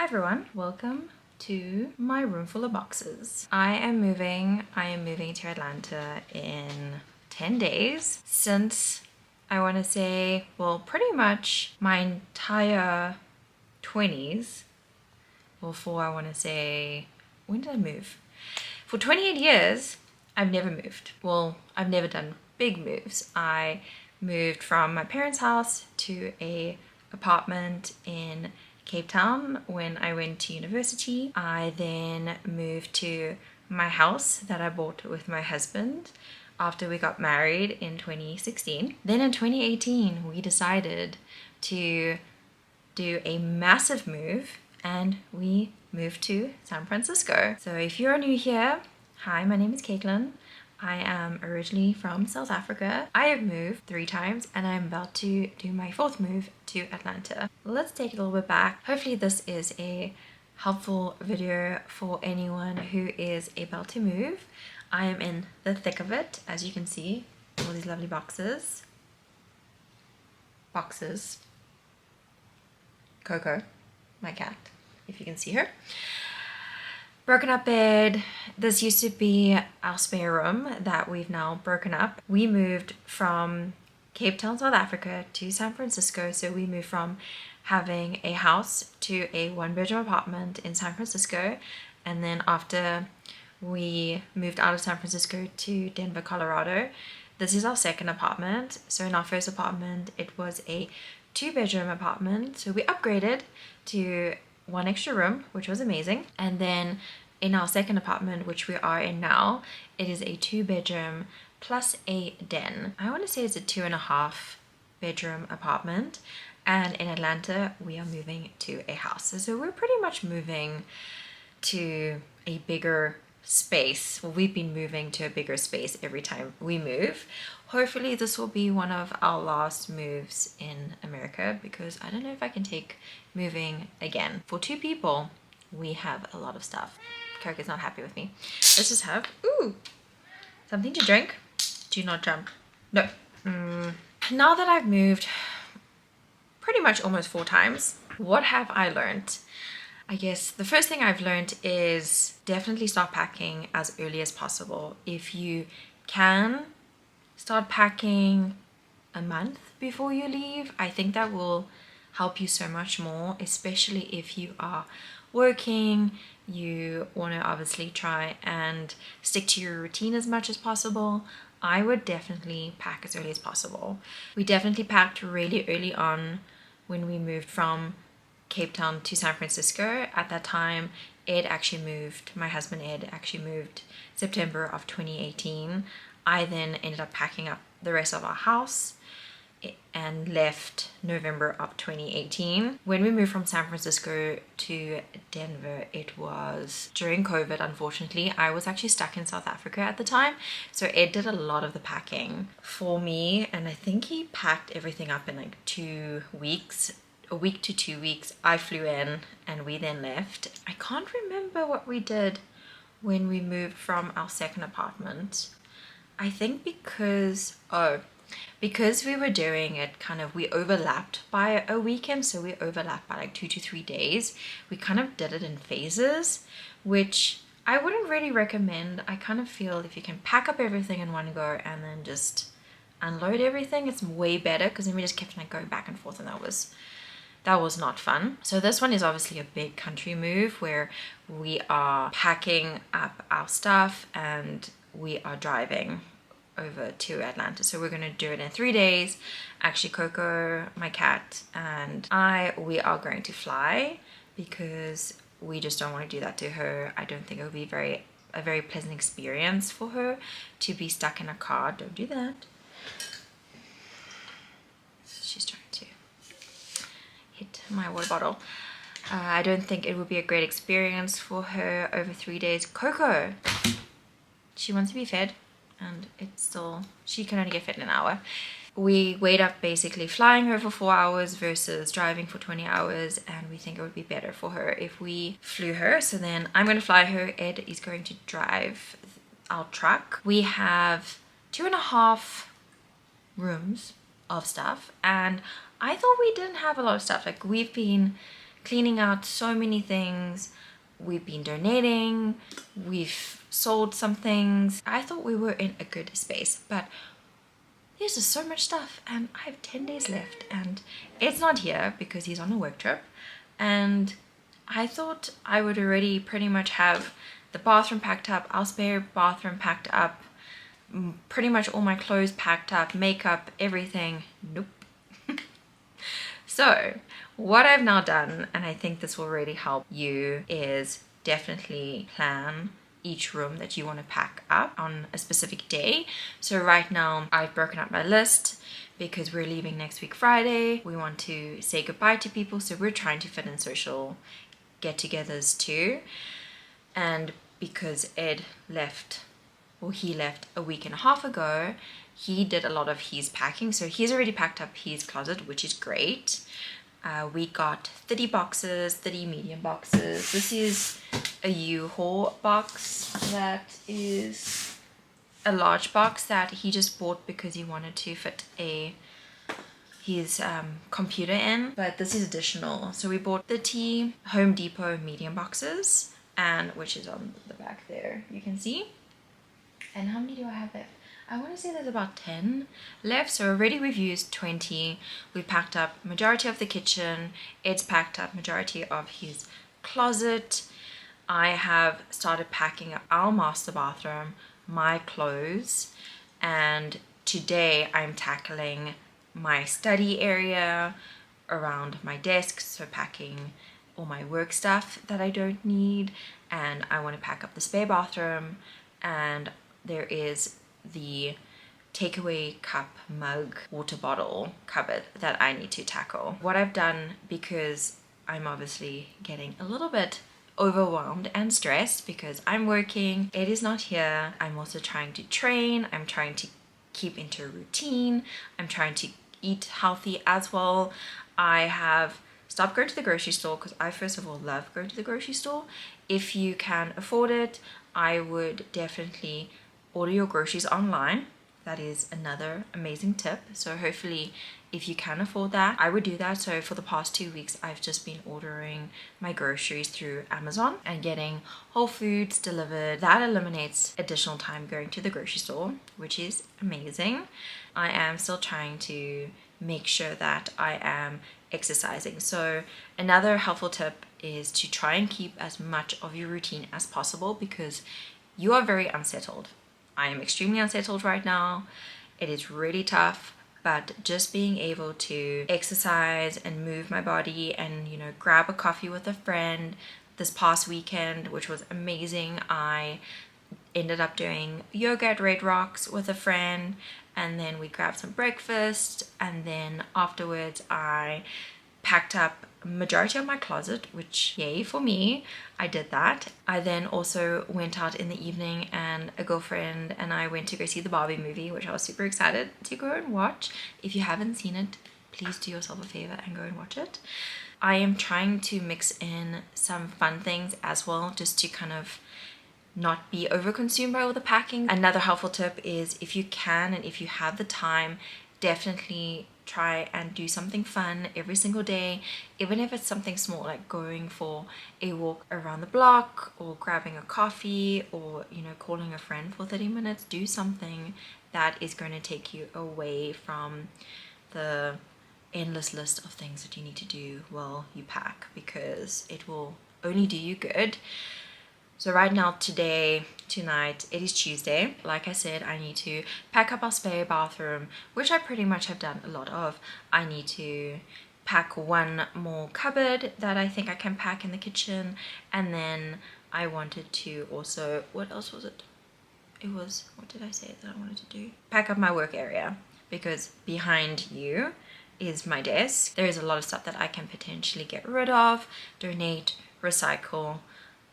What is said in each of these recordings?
everyone, welcome to my room full of boxes. I am moving to Atlanta in 10 days. Since I want to say, well, pretty much my entire 20s, well, I want to say, when did I move? For 28 years, I've never moved. Well, I've never done big moves. I moved from my parents' house to a apartment in Cape Town when I went to university. I then moved to my house that I bought with my husband after we got married in 2016. Then in 2018, we decided to do a massive move and we moved to San Francisco. So if you're new here, hi, my name is Caitlin. I am originally from South Africa. I have moved 3 times and I'm about to do my 4th move to Atlanta. Let's take it a little bit back. Hopefully this is a helpful video for anyone who is about to move. I am in the thick of it, as you can see, all these lovely boxes. Coco, my cat, if you can see her. Broken up bed. This used to be our spare room that we've now broken up. We moved from Cape Town, South Africa to San Francisco. So we moved from having a house to a 1-bedroom apartment in San Francisco. And then after we moved out of San Francisco to Denver, Colorado, this is our 2nd apartment. So in our first apartment, it was a 2-bedroom apartment. So we upgraded to 1 extra room, which was amazing. And then in our 2nd apartment, which we are in now, it is a 2-bedroom plus a den. I want to say it's a 2.5-bedroom apartment. And in Atlanta, we are moving to a house. So we're pretty much moving to a bigger space. Well, we've been moving to a bigger space every time we move. Hopefully this will be one of our last moves in America, because I don't know if I can take moving again. For 2 people, we have a lot of stuff. Coke is not happy with me. Let's just have something to drink. Do not jump. No. Now that I've moved pretty much almost 4 times, what have I learned? I guess the first thing I've learned is definitely start packing as early as possible. If you can, start packing a month before you leave. I think that will help you so much more, especially if you are working. You want to obviously try and stick to your routine as much as possible. I would definitely pack as early as possible. We definitely packed really early on when we moved from Cape Town to San Francisco. At that time, my husband Ed actually moved September of 2018. I then ended up packing up the rest of our house and left November of 2018. When we moved from San Francisco to Denver, it was during COVID, unfortunately. I was actually stuck in South Africa at the time, so Ed did a lot of the packing for me, and I think he packed everything up in like 2 weeks. A week to 2 weeks. I flew in and we then left. I can't remember what we did when we moved from our 2nd apartment. I think because we were doing it we overlapped by a weekend, so we overlapped by like 2 to 3 days. We kind of did it in phases, which I wouldn't really recommend. I kind of feel if you can pack up everything in one go and then just unload everything, it's way better, because then we just kept like going back and forth, and that was not fun. So this one is obviously a big country move where we are packing up our stuff and we are driving over to Atlanta. So we're going to do it in 3 days. Actually, Coco, my cat, and we are going to fly, because we just don't want to do that to her. I don't think it would be a very pleasant experience for her to be stuck in a car. Don't do that. She's trying to hit my water bottle. I don't think it would be a great experience for her over 3 days. Coco, she wants to be fed, and she can only get fed in an hour. We weighed up basically flying her for 4 hours versus driving for 20 hours, and we think it would be better for her if we flew her. So then I'm going to fly her. Ed is going to drive our truck. We have 2.5 rooms of stuff, and I thought we didn't have a lot of stuff. Like, we've been cleaning out so many things. We've been donating, we've sold some things. I thought we were in a good space, but there's just so much stuff, and I have 10 days left, and it's not here because he's on a work trip. And I thought I would already pretty much have the bathroom packed up, our spare bathroom packed up, pretty much all my clothes packed up, makeup, everything. Nope. So what I've now done, and I think this will really help you, is definitely plan each room that you want to pack up on a specific day. So right now I've broken up my list because we're leaving next week Friday. We want to say goodbye to people, so we're trying to fit in social get-togethers too. And because Ed left, or he left a week and a half ago, he did a lot of his packing, so he's already packed up his closet, which is great. We got 30 boxes, 30 medium boxes. This is a U-Haul box that is a large box that he just bought because he wanted to fit his computer in, but this is additional. So we bought 30 Home Depot medium boxes, and which is on the back there, you can see. And how many do I have left? I want to say there's about 10 left. So already we've used 20. We've packed up majority of the kitchen. Ed's packed up majority of his closet. I have started packing up our master bathroom, my clothes, and today I'm tackling my study area around my desk, so packing all my work stuff that I don't need, and I want to pack up the spare bathroom, and there is the takeaway cup, mug, water bottle cupboard that I need to tackle. What I've done, because I'm obviously getting a little bit overwhelmed and stressed because I'm working, Ed is not here, I'm also trying to train, I'm trying to keep into a routine, I'm trying to eat healthy as well. I have stopped going to the grocery store because I first of all love going to the grocery store. If you can afford it, I would definitely order your groceries online. That is another amazing tip. So hopefully if you can afford that, I would do that. So for the past 2 weeks, I've just been ordering my groceries through Amazon and getting Whole Foods delivered. That eliminates additional time going to the grocery store, which is amazing. I am still trying to make sure that I am exercising. So another helpful tip is to try and keep as much of your routine as possible because you are very unsettled. I am extremely unsettled right now. It is really tough, but just being able to exercise and move my body and, grab a coffee with a friend this past weekend, which was amazing. I ended up doing yoga at Red Rocks with a friend, and then we grabbed some breakfast, and then afterwards I packed up majority of my closet, which yay for me, I did that. I then also went out in the evening and a girlfriend and I went to go see the Barbie movie, which I was super excited to go and watch. If you haven't seen it, please do yourself a favor and go and watch it. I am trying to mix in some fun things as well, just to kind of not be overconsumed by all the packing. Another helpful tip is if you can and if you have the time, definitely try and do something fun every single day, even if it's something small like going for a walk around the block or grabbing a coffee or calling a friend for 30 minutes. Do something that is going to take you away from the endless list of things that you need to do while you pack, because it will only do you good. So right now, tonight, it is Tuesday. Like I said, I need to pack up our spare bathroom, which I pretty much have done a lot of. I need to pack one more cupboard that I think I can pack in the kitchen. And then I wanted to also, what else was it? What did I say that I wanted to do? Pack up my work area, because behind you is my desk. There is a lot of stuff that I can potentially get rid of, donate, recycle,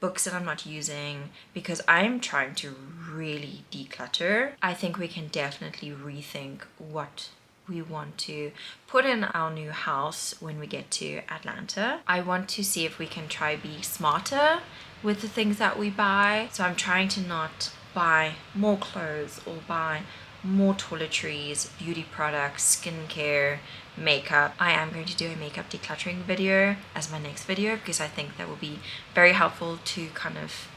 books that I'm not using, because I'm trying to really declutter. I think we can definitely rethink what we want to put in our new house when we get to Atlanta. I want to see if we can try be smarter with the things that we buy. So I'm trying to not buy more clothes or buy more toiletries, beauty products, skincare, makeup. I am going to do a makeup decluttering video as my next video because I think that will be very helpful to kind of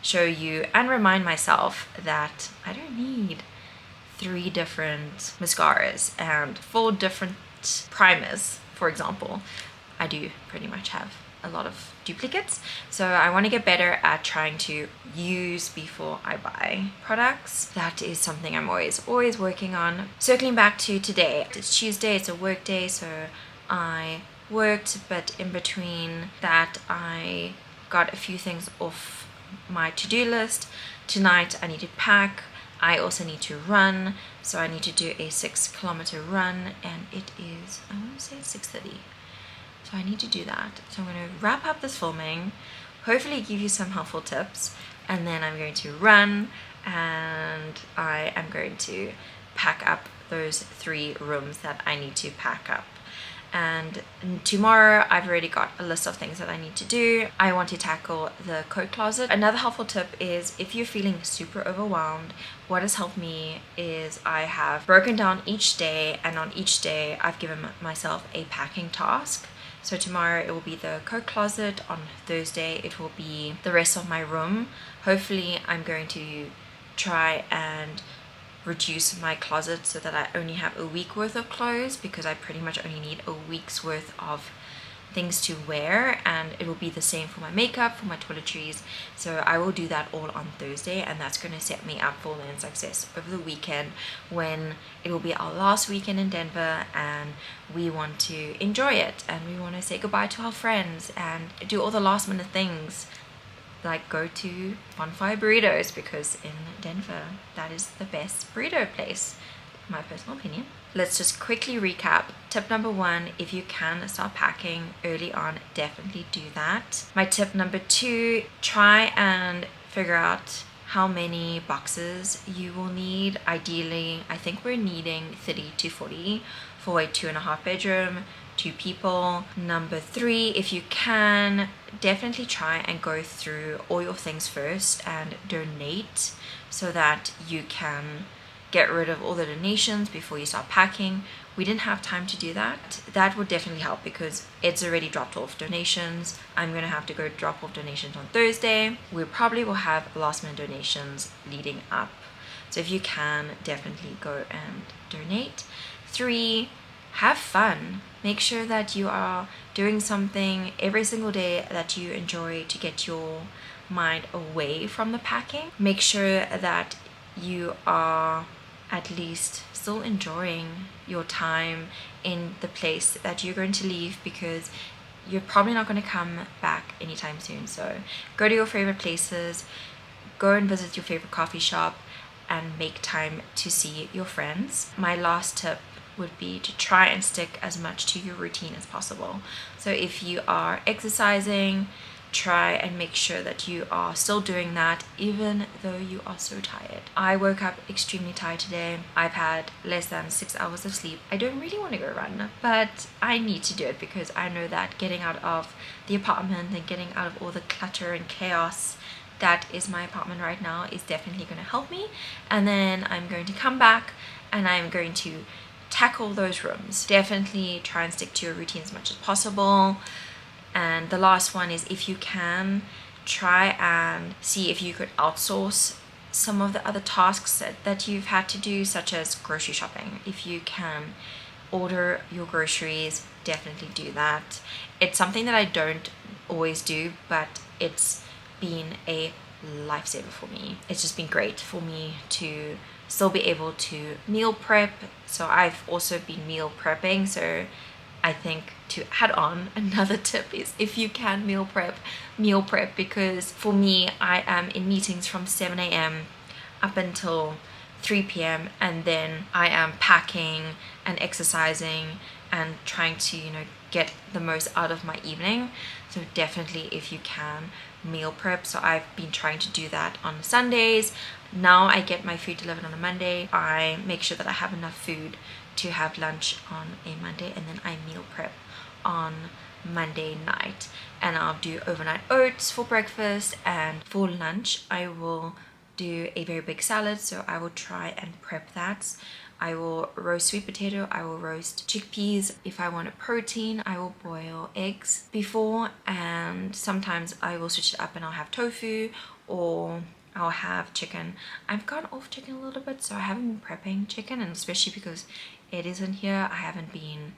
show you and remind myself that I don't need 3 different mascaras and 4 different primers, for example. I do pretty much have a lot of duplicates, so I want to get better at trying to use before I buy products. That is something I'm always working on. Circling back to today, it's Tuesday, it's a work day, so I worked, but in between that I got a few things off my to-do list. Tonight I need to pack. I also need to run, so I need to do a 6-kilometer run, and it is, I want to say 6:30. So I need to do that. So I'm going to wrap up this filming, hopefully give you some helpful tips, and then I'm going to run, and I am going to pack up those 3 rooms that I need to pack up. And tomorrow I've already got a list of things that I need to do. I want to tackle the coat closet. Another helpful tip is if you're feeling super overwhelmed, what has helped me is I have broken down each day, and on each day I've given myself a packing task. So tomorrow it will be the coat closet, on Thursday it will be the rest of my room. Hopefully I'm going to try and reduce my closet so that I only have a week worth of clothes, because I pretty much only need a week's worth of things to wear, and it will be the same for my makeup, for my toiletries. So I will do that all on Thursday, and that's going to set me up for land success over the weekend, when it will be our last weekend in Denver and we want to enjoy it, and we want to say goodbye to our friends and do all the last minute things, like go to Bonfire Burritos, because in Denver that is the best burrito place, in my personal opinion. Let's just quickly recap. Tip number 1, if you can start packing early on, definitely do that. My tip number 2, try and figure out how many boxes you will need. Ideally, I think we're needing 30 to 40 for a 2.5 bedroom, 2 people. Number 3, if you can, definitely try and go through all your things first and donate, so that you can get rid of all the donations before you start packing. We didn't have time to do that. That would definitely help, because it's already dropped off donations. I'm gonna have to go drop off donations on Thursday. We probably will have last minute donations leading up. So if you can, definitely go and donate. 3, have fun. Make sure that you are doing something every single day that you enjoy to get your mind away from the packing. Make sure that you are at least still enjoying your time in the place that you're going to leave, because you're probably not going to come back anytime soon. So go to your favorite places, go and visit your favorite coffee shop, and make time to see your friends. My last tip would be to try and stick as much to your routine as possible. So if you are exercising, try and make sure that you are still doing that even though you are so tired. I woke up extremely tired today. I've had less than 6 hours of sleep. I don't really want to go run, but I need to do it, because I know that getting out of the apartment and getting out of all the clutter and chaos that is my apartment right now is definitely going to help me. And then I'm going to come back and I'm going to tackle those rooms. Definitely try and stick to your routine as much as possible. And the last one is, if you can, try and see if you could outsource some of the other tasks that you've had to do, such as grocery shopping. If you can order your groceries, definitely do that. It's something that I don't always do, but it's been a lifesaver for me. It's just been great for me to still be able to meal prep. So I've also been meal prepping, so I think to add on another tip is, if you can meal prep, because for me, I am in meetings from 7 a.m. up until 3 p.m. and then I am packing and exercising and trying to, get the most out of my evening. So definitely, if you can, meal prep. So I've been trying to do that on Sundays. Now I get my food delivered on a Monday. I make sure that I have enough food to have lunch on a Monday, and then I meal prep on Monday night, and I'll do overnight oats for breakfast, and for lunch I will do a very big salad. So I will try and prep that I will roast sweet potato, I will roast chickpeas. If I want a protein, I will boil eggs before, and sometimes I will switch it up and I'll have tofu or I'll have chicken. I've gone off chicken a little bit, so I haven't been prepping chicken, and especially because Ed isn't here, I haven't been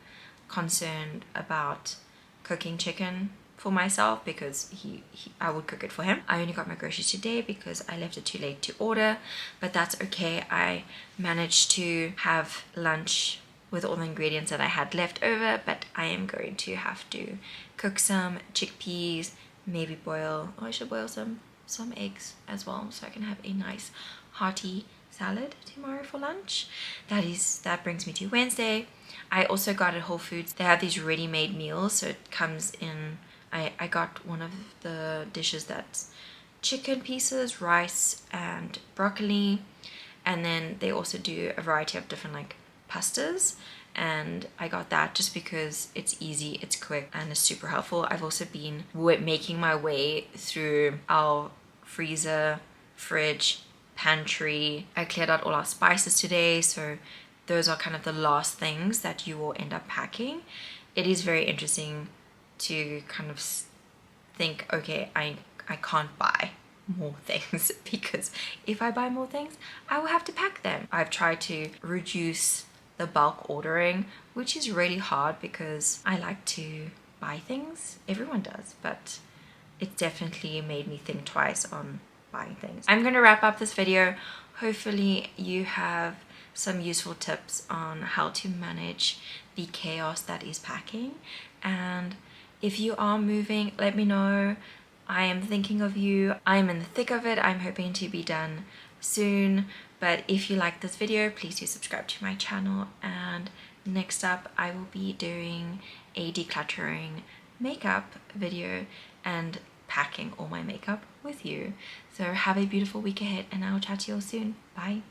concerned about cooking chicken for myself because I would cook it for him. I only got my groceries today because I left it too late to order, but that's okay. I managed to have lunch with all the ingredients that I had left over, but I am going to have to cook some chickpeas, maybe boil, or I should boil some eggs as well, so I can have a nice hearty salad tomorrow for lunch. That brings me to Wednesday. I also got at Whole Foods, they have these ready-made meals, so it comes in, I got one of the dishes that's chicken pieces, rice and broccoli, and then they also do a variety of different like pastas, and I got that just because it's easy, it's quick, and it's super helpful. I've also been making my way through our freezer, fridge, pantry. I cleared out all our spices today, so those are kind of the last things that you will end up packing. It is very interesting to kind of think, okay, I can't buy more things because if I buy more things, I will have to pack them. I've tried to reduce the bulk ordering, which is really hard because I like to buy things. Everyone does, but it definitely made me think twice on buying things. I'm going to wrap up this video. Hopefully you have some useful tips on how to manage the chaos that is packing, and if you are moving, let me know. I am thinking of you. I'm in the thick of it. I'm hoping to be done soon, but if you like this video, please do subscribe to my channel, and next up I will be doing a decluttering makeup video and packing all my makeup with you. So have a beautiful week ahead, and I'll chat to you all soon. Bye.